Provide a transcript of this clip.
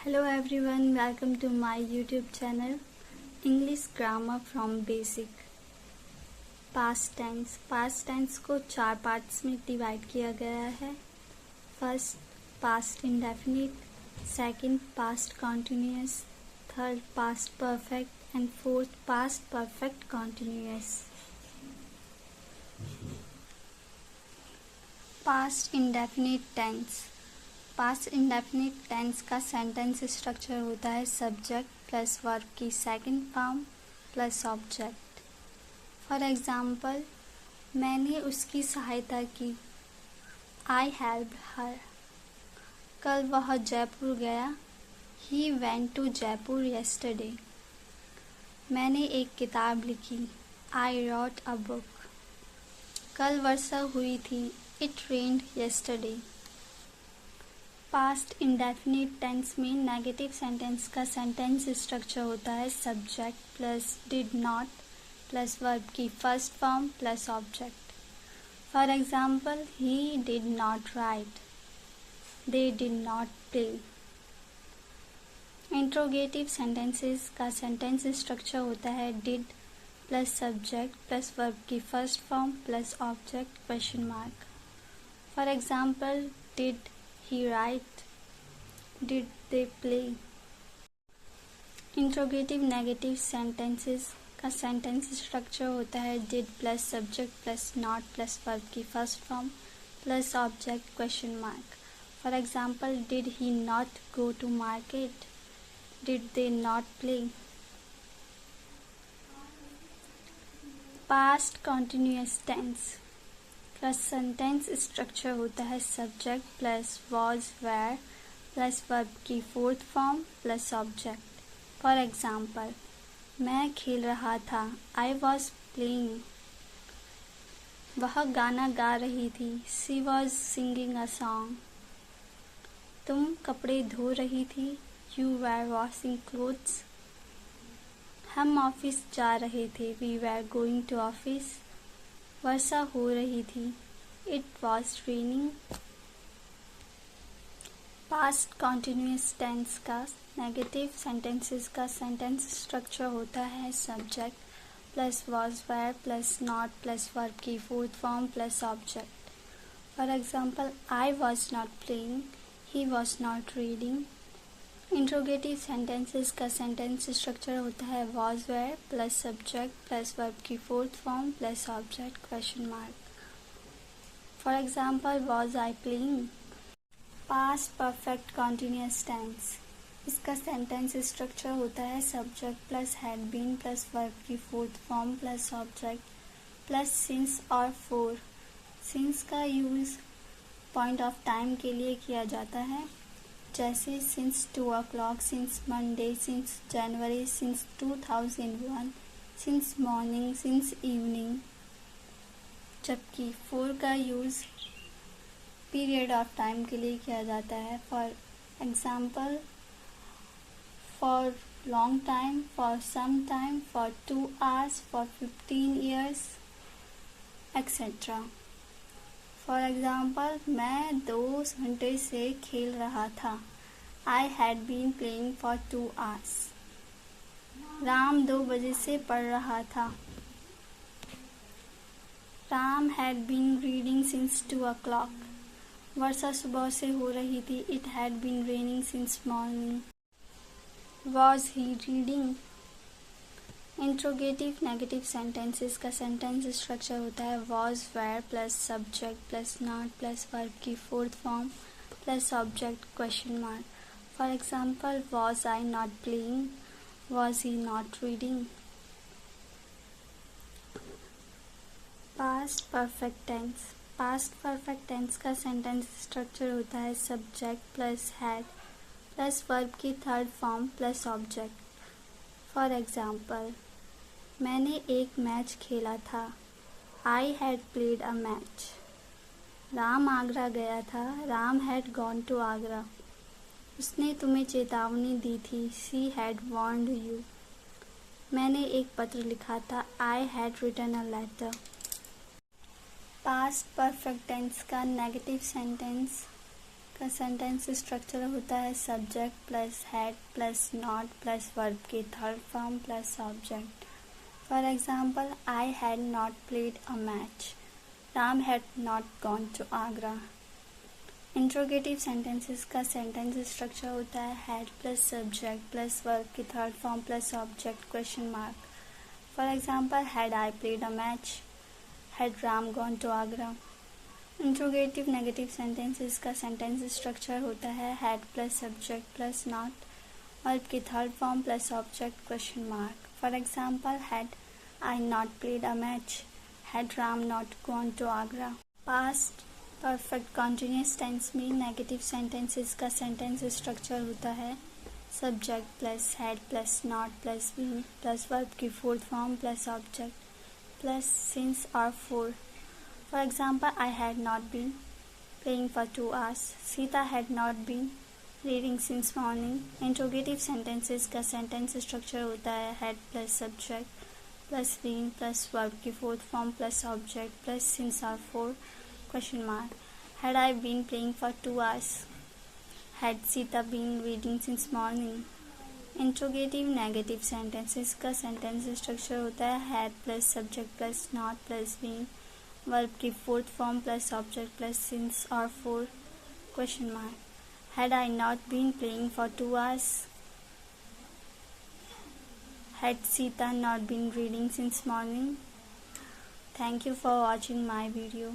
Hello everyone, welcome to my YouTube channel English Grammar from Basic. Past tense को चार parts में divide किया गया है. First past indefinite, second past continuous, third past perfect and fourth past perfect continuous. Past indefinite tense. Past indefinite tense का sentence structure होता है subject plus verb की second form plus object. For example, मैंने उसकी सहायता की. I helped her. कल वह जयपुर गया. He went to Jaipur yesterday. मैंने एक किताब लिखी. I wrote a book. कल वर्षा हुई थी. It rained yesterday. Past indefinite tense में नेगेटिव सेंटेंस का सेंटेंस स्ट्रक्चर होता है subject plus did not plus verb की first form plus object. For example, he did not write. They did not play. Interrogative sentences का sentence structure होता है did plus subject plus verb की first form plus object question mark. For example, did he write? Did they play? Interrogative negative sentences का sentence structure होता है did plus subject plus not plus verb की first form plus object question mark. For example, did he not go to market? Did they not play? Past continuous tense का sentence structure होता है subject plus was were plus verb की fourth form plus object. For example, मैं खेल रहा था. I was playing. वह गाना गा रही थी. She was singing a song. तुम कपड़े धो रही थी. You were washing clothes. हम ऑफिस जा रहे थे. We were going to office. वर्षा हो रही थी. It was raining. Past continuous tense का नेगेटिव सेंटेंसेस का सेंटेंस स्ट्रक्चर होता है subject plus was were plus not plus verb की fourth form plus object. For example, I was not playing. He was not reading. Interrogative sentences का sentence structure होता है was were plus subject plus verb की fourth form plus object question mark. For example, was I playing. Past perfect continuous tense. इसका sentence structure होता है subject plus had been plus verb की fourth form plus object plus since और for. Since का use point of time के लिए किया जाता है, जैसे since 2 o'clock, since Monday, since January, since 2001, since morning, since evening. जबकि फोर का यूज़ पीरियड ऑफ टाइम के लिए किया जाता है. For example, for long time, for some time, for 2 hours, for 15 years, etcetera. For example, मैं 2 घंटे से खेल रहा था. I had been playing for 2 hours. Ram 2 बजे से पढ़ रहा था. Ram had been reading since 2 o'clock. वर्षा सुबह से हो रही थी. It had been raining since morning. Was he reading. Interrogative negative sentences का सेंटेंस स्ट्रक्चर होता है was were plus subject plus not plus verb की fourth form plus object question mark. For example, was I not playing. Was he not reading. Past perfect tense. Past perfect tense का sentence structure होता है subject plus had plus verb की third form plus object. For example, मैंने एक match खेला था. I had played a match. Ram Agra गया था. Ram had gone to Agra. उसने तुम्हें चेतावनी दी थी. She had warned you. मैंने एक पत्र लिखा था. I had written a letter. Past perfect tense का नेगेटिव सेंटेंस का सेंटेंस स्ट्रक्चर होता है subject plus had plus not plus verb की third form plus object. For example, I had not played a match, Ram had not gone to Agra. Interrogative sentences का sentence structure होता है had plus subject plus verb की third form plus object question mark. For example, had I played a match, had Ram gone to Agra. Interrogative negative sentences का sentence structure होता है had plus subject plus not verb की third form plus object question mark. For example, had I not played a match, had Ram not gone to Agra. Past perfect continuous tense में negative sentences का sentence structure होता है subject plus had plus not plus been plus verb की fourth form plus object plus since और for. For example, I had not been playing for 2 hours, Sita had not been reading since morning. Interrogative sentences का sentence structure होता है had plus subject plus been plus verb की fourth form plus object plus since और for question mark। Had I been playing for 2 hours? Had Sita been reading since morning? Interrogative negative sentences का sentence structure होता है had plus subject plus not plus been verb की fourth form plus object plus since और for question mark. Had I not been playing for 2 hours? Had Sita not been reading since morning? Thank you for watching my video.